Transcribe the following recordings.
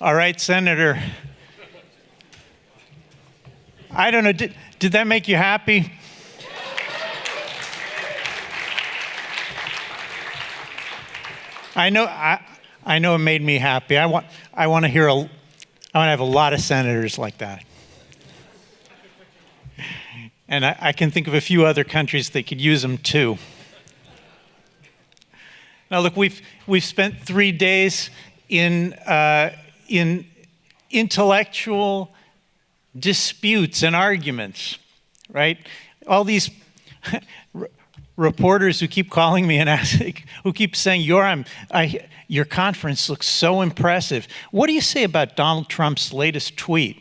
All right, Senator. I don't know, did that make you happy? I know it made me happy. I want to have a lot of senators like that. And I can think of a few other countries that could use them too. Now look, we've spent 3 days in intellectual disputes and arguments, right? All these reporters who keep calling me and asking, who keep saying, Yoram, your conference looks so impressive. What do you say about Donald Trump's latest tweet?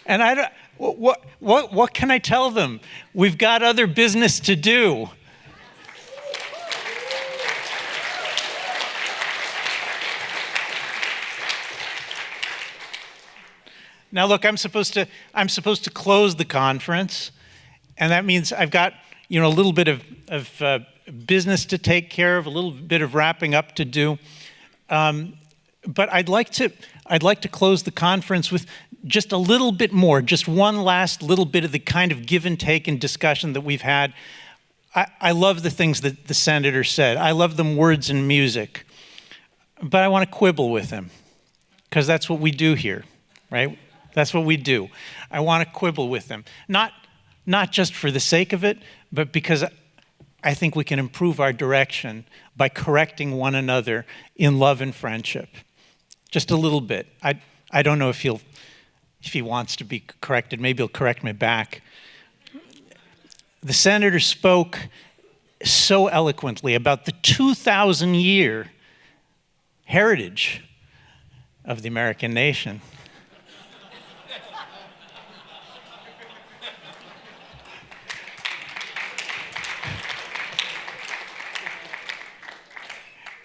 And what can I tell them? We've got other business to do. Now look, I'm supposed to close the conference, and that means I've got a little bit of business to take care of, a little bit of wrapping up to do. But I'd like to close the conference with just a little bit more, just one last little bit of the kind of give and take and discussion that we've had. I love the things that the senator said. I love them words and music. But I want to quibble with him, because that's what we do here, right? That's what we do. I want to quibble with him. Not just for the sake of it, but because I think we can improve our direction by correcting one another in love and friendship. Just a little bit. I don't know if he wants to be corrected. Maybe he'll correct me back. The senator spoke so eloquently about the 2,000-year heritage of the American nation.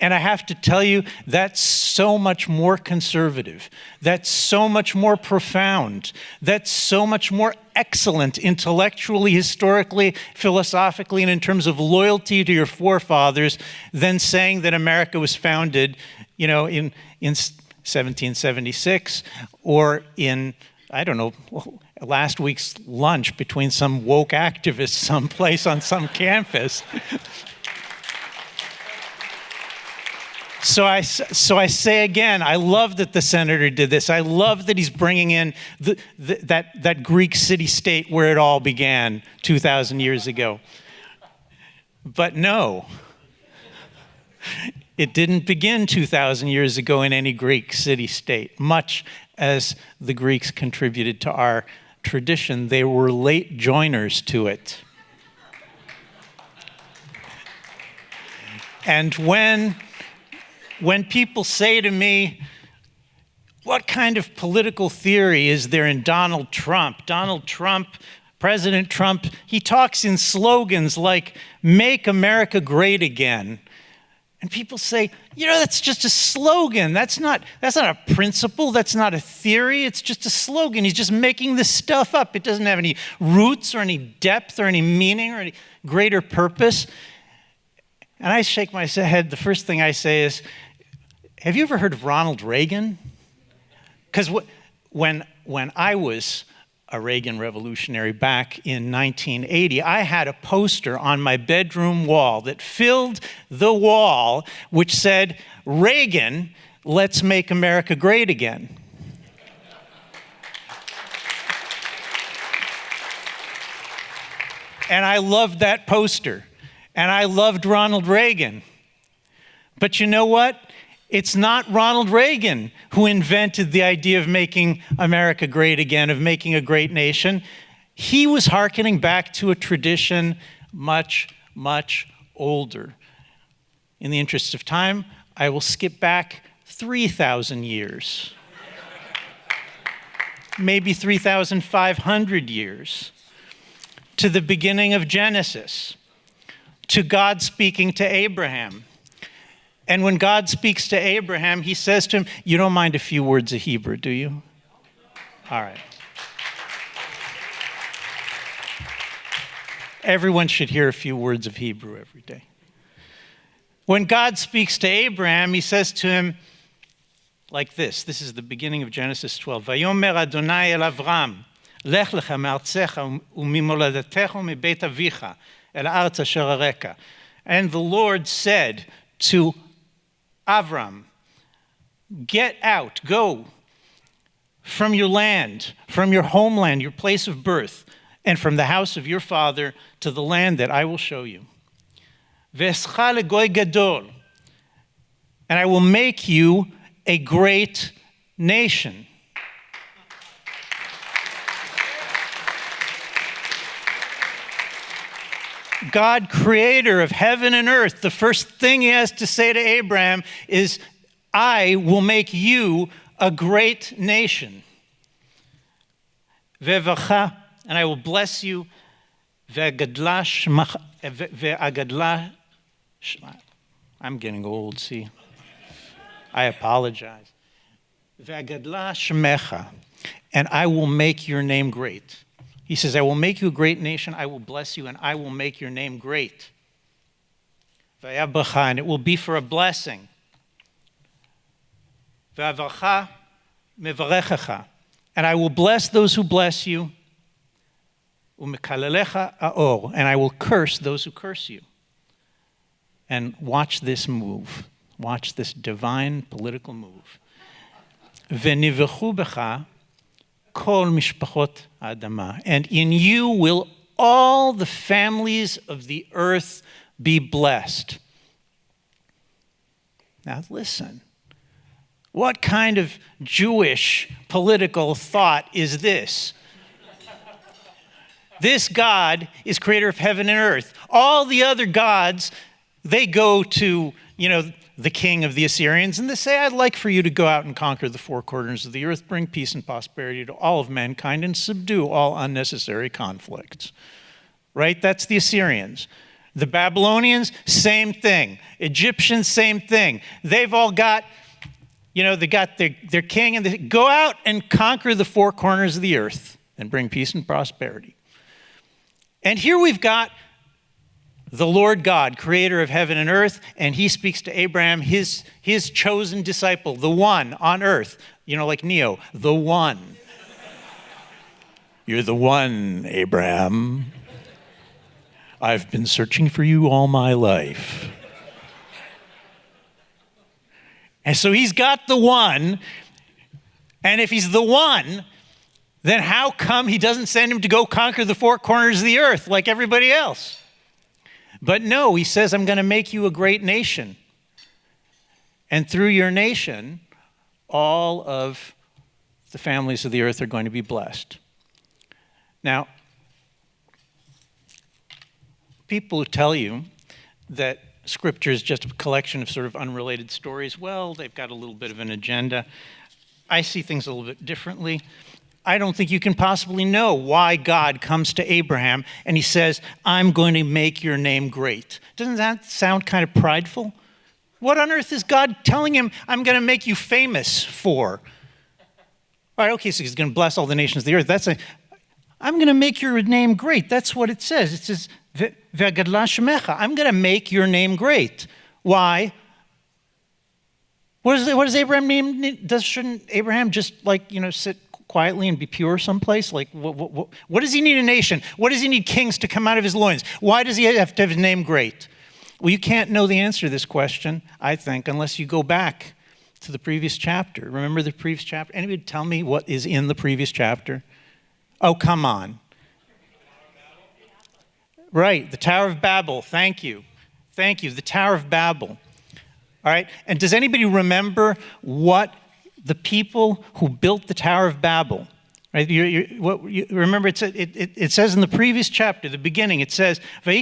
And I have to tell you, that's so much more conservative. That's so much more profound. That's so much more excellent intellectually, historically, philosophically, and in terms of loyalty to your forefathers than saying that America was founded, in 1776 or in, I don't know, last week's lunch between some woke activists someplace on some campus. So I say again, I love that the senator did this. I love that he's bringing in that Greek city-state where it all began 2,000 years ago. But no, it didn't begin 2,000 years ago in any Greek city-state. Much as the Greeks contributed to our tradition, they were late joiners to it. And when people say to me, what kind of political theory is there in Donald Trump? Donald Trump, President Trump, he talks in slogans like, make America great again. And people say, that's just a slogan. That's not a principle. That's not a theory. It's just a slogan. He's just making this stuff up. It doesn't have any roots or any depth or any meaning or any greater purpose. And I shake my head. The first thing I say is, have you ever heard of Ronald Reagan? Because when I was a Reagan revolutionary back in 1980, I had a poster on my bedroom wall that filled the wall which said, Reagan, let's make America great again. And I loved that poster. And I loved Ronald Reagan. But you know what? It's not Ronald Reagan who invented the idea of making America great again, of making a great nation. He was hearkening back to a tradition much, much older. In the interest of time, I will skip back 3,000 years. Maybe 3,500 years. To the beginning of Genesis. To God speaking to Abraham. And when God speaks to Abraham, he says to him, you don't mind a few words of Hebrew, do you? All right. Everyone should hear a few words of Hebrew every day. When God speaks to Abraham, he says to him like this. This is the beginning of Genesis 12. Vayomer Adonai el Avram, lech lecha me'artzecha u'mimoladetecha u'mibeit avicha el ha'aretz asher areka. And the Lord said to Avram, get out, go from your land, from your homeland, your place of birth, and from the house of your father to the land that I will show you. Ve'escha legoy gadol, and I will make you a great nation. God, creator of heaven and earth, the first thing he has to say to Abraham is, I will make you a great nation. Ve'vacha, and I will bless you. Ve'agadla shma. I'm getting old, see. I apologize. Ve'agadla shmecha, and I will make your name great. He says, I will make you a great nation, I will bless you, and I will make your name great. Ve'yabracha, and it will be for a blessing. Ve'avarcha mevarechecha, and I will bless those who bless you. U'mekalelecha aor, and I will curse those who curse you. And watch this move. Watch this divine political move. Ve'nivechu becha kol mishpachot adama, and in you will all the families of the earth be blessed. Now listen. What kind of Jewish political thought is this? This God is creator of heaven and earth. All the other gods, they go to, the king of the Assyrians, and they say, I'd like for you to go out and conquer the four corners of the earth, bring peace and prosperity to all of mankind, and subdue all unnecessary conflicts. Right? That's the Assyrians. The Babylonians, same thing. Egyptians, same thing. They've all got, they got their king, and they go out and conquer the four corners of the earth and bring peace and prosperity. And here we've got the Lord God, creator of heaven and earth, and he speaks to Abraham, his chosen disciple, the one on earth, like Neo, the one. You're the one, Abraham. I've been searching for you all my life. And so he's got the one, and if he's the one, then how come he doesn't send him to go conquer the four corners of the earth like everybody else? But no, he says, I'm going to make you a great nation. And through your nation, all of the families of the earth are going to be blessed. Now, people who tell you that Scripture is just a collection of sort of unrelated stories, well, they've got a little bit of an agenda. I see things a little bit differently. I don't think you can possibly know why God comes to Abraham and he says, I'm going to make your name great. Doesn't that sound kind of prideful? What on earth is God telling him, I'm going to make you famous for? All right, okay, so he's going to bless all the nations of the earth. I'm going to make your name great. That's what it says. It says, Ve'agadla shemecha. I'm going to make your name great. Why? What does Abraham mean? Shouldn't Abraham just sit quietly and be pure someplace? Like, what does he need a nation? What does he need kings to come out of his loins? Why does he have to have his name great? Well, you can't know the answer to this question, I think, unless you go back to the previous chapter. Remember the previous chapter? Anybody tell me what is in the previous chapter? Oh, come on. Right, the Tower of Babel. Thank you. Thank you, the Tower of Babel. All right, and does anybody remember what the people who built the Tower of Babel, right? Remember, it says in the previous chapter, the beginning, it says, and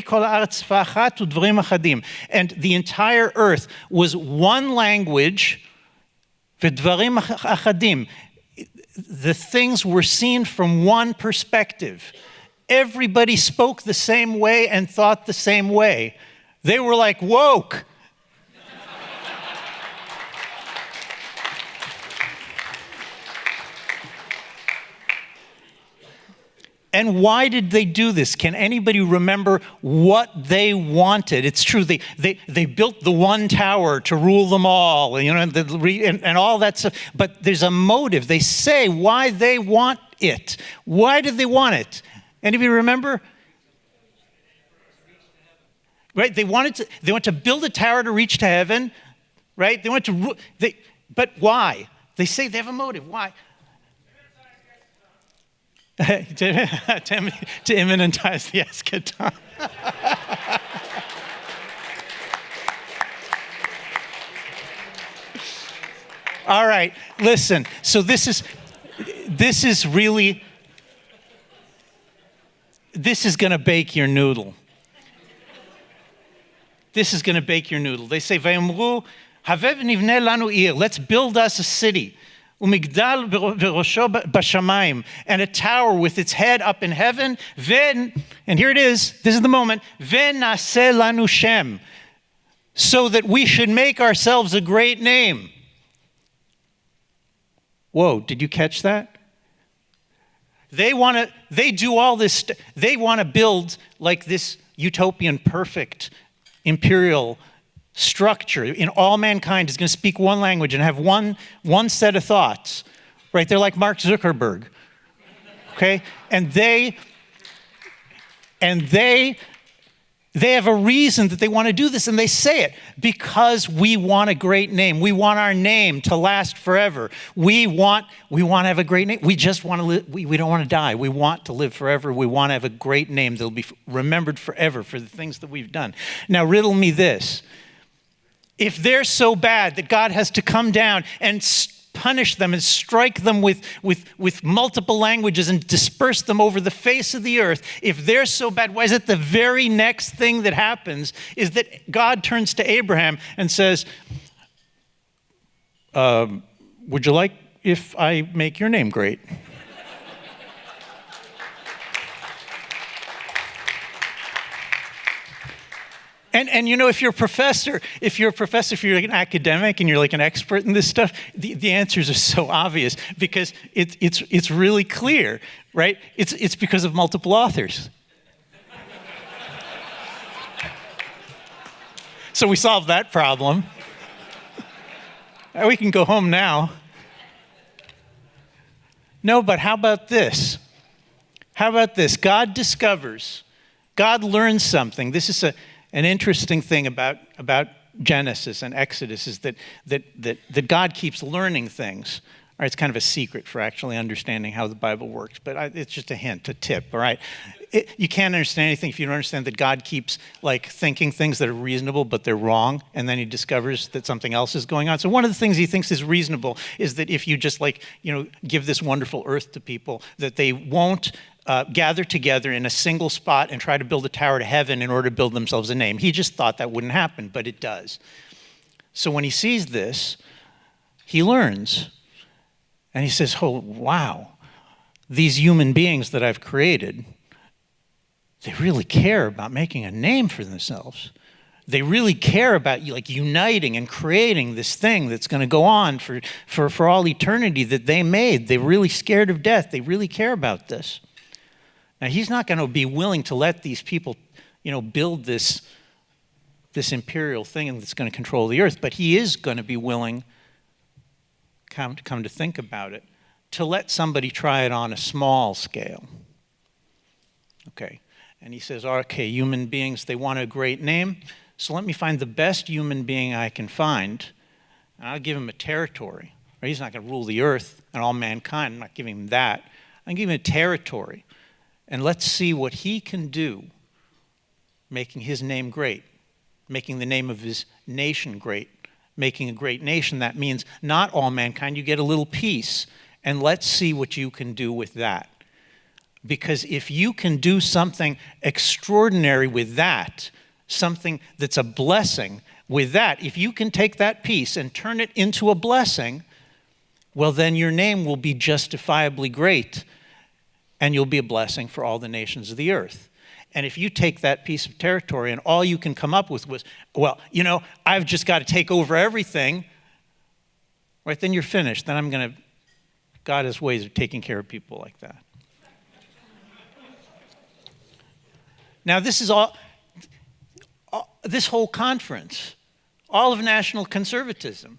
the entire earth was one language, the things were seen from one perspective. Everybody spoke the same way and thought the same way. They were like woke. And why did they do this? Can anybody remember what they wanted? It's true, they built the one tower to rule them all, and all that stuff. But there's a motive. They say why they want it. Why did they want it? Anybody remember? Right? They want to build a tower to reach to heaven. Right? But why? They say they have a motive. Why? to immanentize the eschaton. All right, listen. So this is going to bake your noodle. This is going to bake your noodle. They say, "Vayamru, havev nivne lanu ir." Let's build us a city. Umigdal v'rosho b'shamayim, and a tower with its head up in heaven. And here it is. This is the moment. V'naseh lanu shem, so that we should make ourselves a great name. Whoa! Did you catch that? They do all this. They want to build like this utopian, perfect imperial structure in all mankind is going to speak one language and have one set of thoughts, right? They're like Mark Zuckerberg, okay? And they have a reason that they want to do this, and they say it because we want a great name. We want our name to last forever. We want to have a great name. We just want to live. We don't want to die. We want to live forever. We want to have a great name that'll be remembered forever for the things that we've done. Now, riddle me this. If they're so bad that God has to come down and punish them and strike them with multiple languages and disperse them over the face of the earth, if they're so bad, why is it the very next thing that happens is that God turns to Abraham and says, would you like if I make your name great? And if you're a professor, if you're like an academic and you're like an expert in this stuff, the answers are so obvious because it's really clear, right? It's because of multiple authors. So we solved that problem. We can go home now. No, but how about this? God discovers, God learns something. This is an interesting thing about Genesis and Exodus is that God keeps learning things. All right, it's kind of a secret for actually understanding how the Bible works, but it's just a hint, a tip, all right? You can't understand anything if you don't understand that God keeps like thinking things that are reasonable, but they're wrong, and then he discovers that something else is going on. So one of the things he thinks is reasonable is that if you just give this wonderful earth to people, that they won't gather together in a single spot and try to build a tower to heaven in order to build themselves a name. He just thought that wouldn't happen, but it does. So when he sees this, he learns. And he says, oh, wow, these human beings that I've created, they really care about making a name for themselves. They really care about uniting and creating this thing that's going to go on for all eternity that they made. They're really scared of death. They really care about this. Now, he's not going to be willing to let these people, build this imperial thing that's going to control the earth, but he is going to be willing, come to think about it, to let somebody try it on a small scale. Okay, and he says, okay, human beings, they want a great name, so let me find the best human being I can find, and I'll give him a territory. Right? He's not going to rule the earth and all mankind. I'm not giving him that. I'm giving him a territory. And let's see what he can do, making his name great, making the name of his nation great, making a great nation. That means not all mankind, you get a little piece. And let's see what you can do with that. Because if you can do something extraordinary with that, something that's a blessing with that, if you can take that piece and turn it into a blessing, well, then your name will be justifiably great. And you'll be a blessing for all the nations of the earth. And if you take that piece of territory and all you can come up with was, well, I've just got to take over everything, right, then you're finished. Then God has ways of taking care of people like that. Now, this whole conference, all of national conservatism,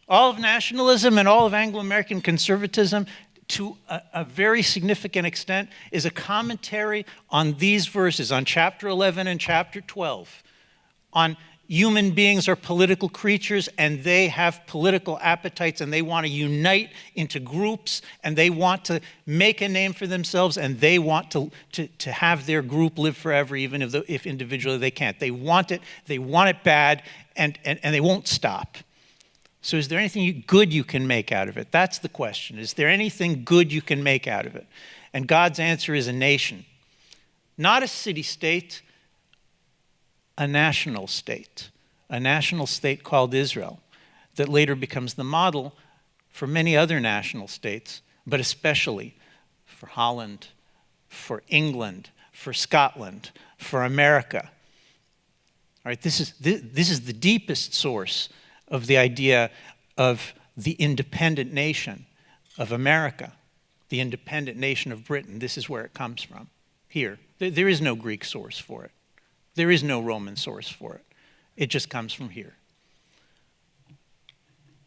all of nationalism and all of Anglo-American conservatism, to a very significant extent, is a commentary on these verses, on chapter 11 and chapter 12, on human beings are political creatures and they have political appetites and they want to unite into groups and they want to make a name for themselves and they want to have their group live forever, even if individually they can't. They want it bad, and they won't stop. So is there anything good you can make out of it? That's the question. Is there anything good you can make out of it? And God's answer is a nation. Not a city-state, a national state called Israel, that later becomes the model for many other national states, but especially for Holland, for England, for Scotland, for America. All right, this is the deepest source of the idea of the independent nation of America, the independent nation of Britain. This is where it comes from, here. There is no Greek source for it. There is no Roman source for it. It just comes from here.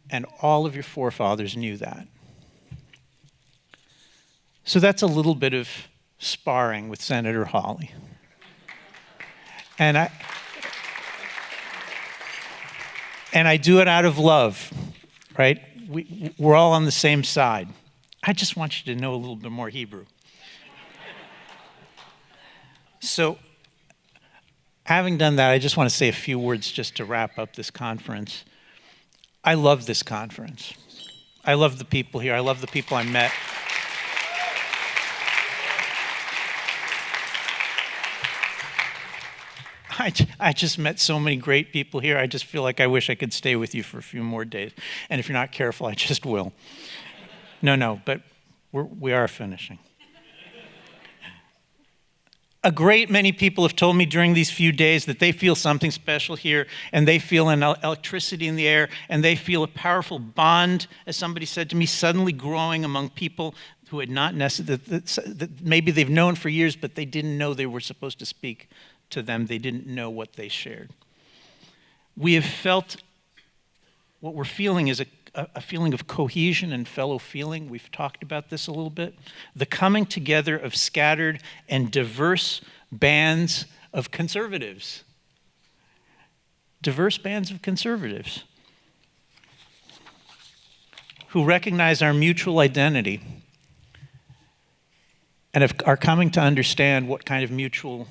And all of your forefathers knew that. So that's a little bit of sparring with Senator Hawley. And I do it out of love, right? We're all on the same side. I just want you to know a little bit more Hebrew. So, having done that, I just want to say a few words just to wrap up this conference. I love this conference. I love the people here. I love the people I met. I just met so many great people here. I just feel like I wish I could stay with you for a few more days. And if you're not careful, I just will. No, but we are finishing. A great many people have told me during these few days that they feel something special here, and they feel an electricity in the air, and they feel a powerful bond, as somebody said to me, suddenly growing among people who had not necessarily, that maybe they've known for years, but they didn't know they were supposed to speak to them. They didn't know what they shared. We have felt, what we're feeling is a feeling of cohesion and fellow feeling. We've talked about this a little bit. The coming together of scattered and diverse bands of conservatives. Diverse bands of conservatives who recognize our mutual identity and are coming to understand what kind of mutual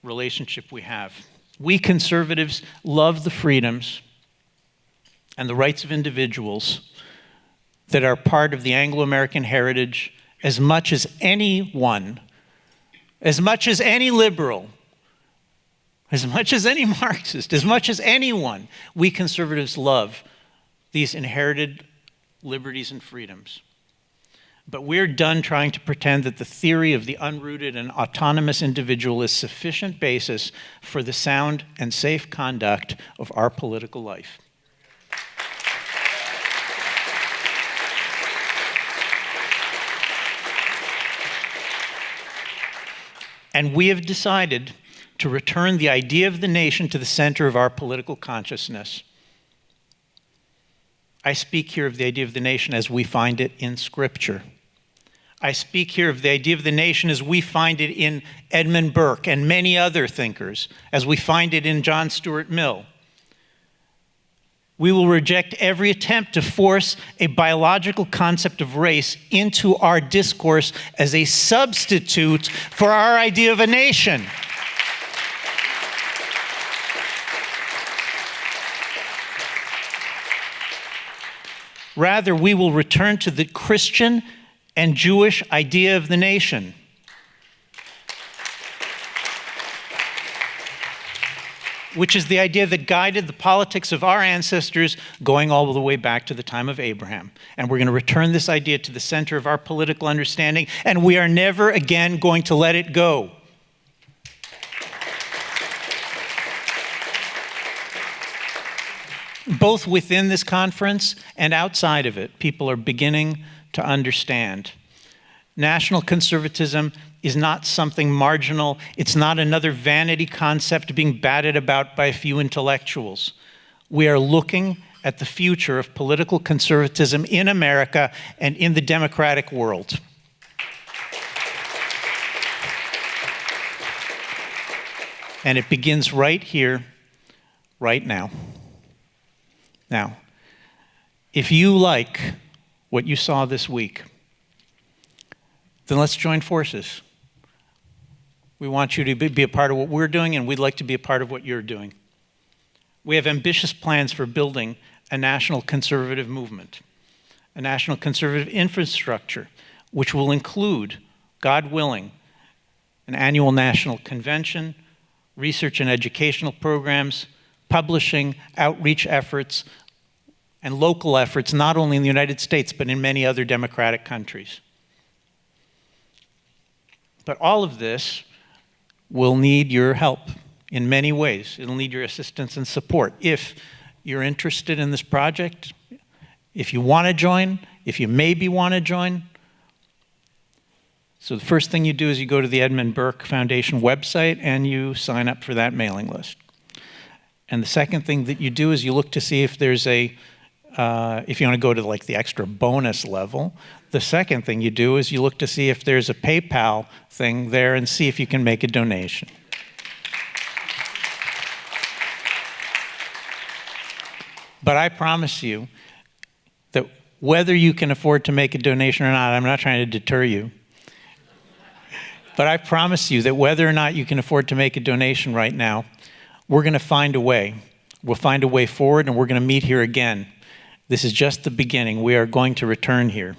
relationship we have. We conservatives love the freedoms and the rights of individuals that are part of the Anglo-American heritage as much as anyone, as much as any liberal, as much as any Marxist, as much as anyone. We conservatives love these inherited liberties and freedoms. But we're done trying to pretend that the theory of the unrooted and autonomous individual is sufficient basis for the sound and safe conduct of our political life. And we have decided to return the idea of the nation to the center of our political consciousness. I speak here of the idea of the nation as we find it in Scripture. I speak here of the idea of the nation as we find it in Edmund Burke and many other thinkers, as we find it in John Stuart Mill. We will reject every attempt to force a biological concept of race into our discourse as a substitute for our idea of a nation. Rather, we will return to the Christian and Jewish idea of the nation. Which is the idea that guided the politics of our ancestors going all the way back to the time of Abraham. And we're going to return this idea to the center of our political understanding, and we are never again going to let it go. Both within this conference and outside of it, people are beginning to understand. National conservatism is not something marginal. It's not another vanity concept being batted about by a few intellectuals. We are looking at the future of political conservatism in America and in the democratic world. And it begins right here, right now. Now, if you like what you saw this week, then let's join forces. We want you to be a part of what we're doing, and we'd like to be a part of what you're doing. We have ambitious plans for building a national conservative movement, a national conservative infrastructure, which will include, God willing, an annual national convention, research and educational programs, publishing, outreach efforts, and local efforts, not only in the United States, but in many other democratic countries. But all of this will need your help in many ways. It'll need your assistance and support. If you're interested in this project, if you want to join, if you maybe want to join. So the first thing you do is you go to the Edmund Burke Foundation website and you sign up for that mailing list. And the second thing that you do is you look to see if there's a, if you want to go to like the extra bonus level, the second thing you do is you look to see if there's a PayPal thing there and see if you can make a donation. But I promise you that whether you can afford to make a donation or not, I'm not trying to deter you. But I promise you that whether or not you can afford to make a donation right now, we're going to find a way. We'll find a way forward, and we're going to meet here again. This is just the beginning. We are going to return here.